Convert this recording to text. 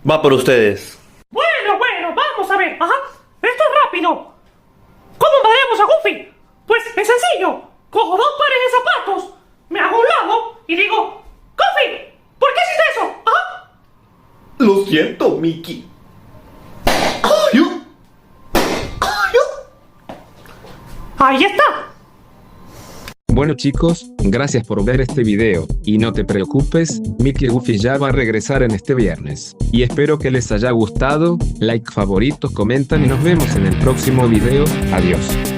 Va por ustedes. Bueno, vamos a ver. Ajá. Esto es rápido. ¿Cómo madreamos a Goofy? Pues es sencillo. Cojo dos pares de zapatos, me hago a un lado y digo, Goofy, ¿por qué hiciste eso? Ajá. Lo siento, Mickey. Ahí está. Bueno chicos, gracias por ver este video, y no te preocupes, Mickey Goofy ya va a regresar en este viernes. Y espero que les haya gustado, like, favoritos, comentan y nos vemos en el próximo video, adiós.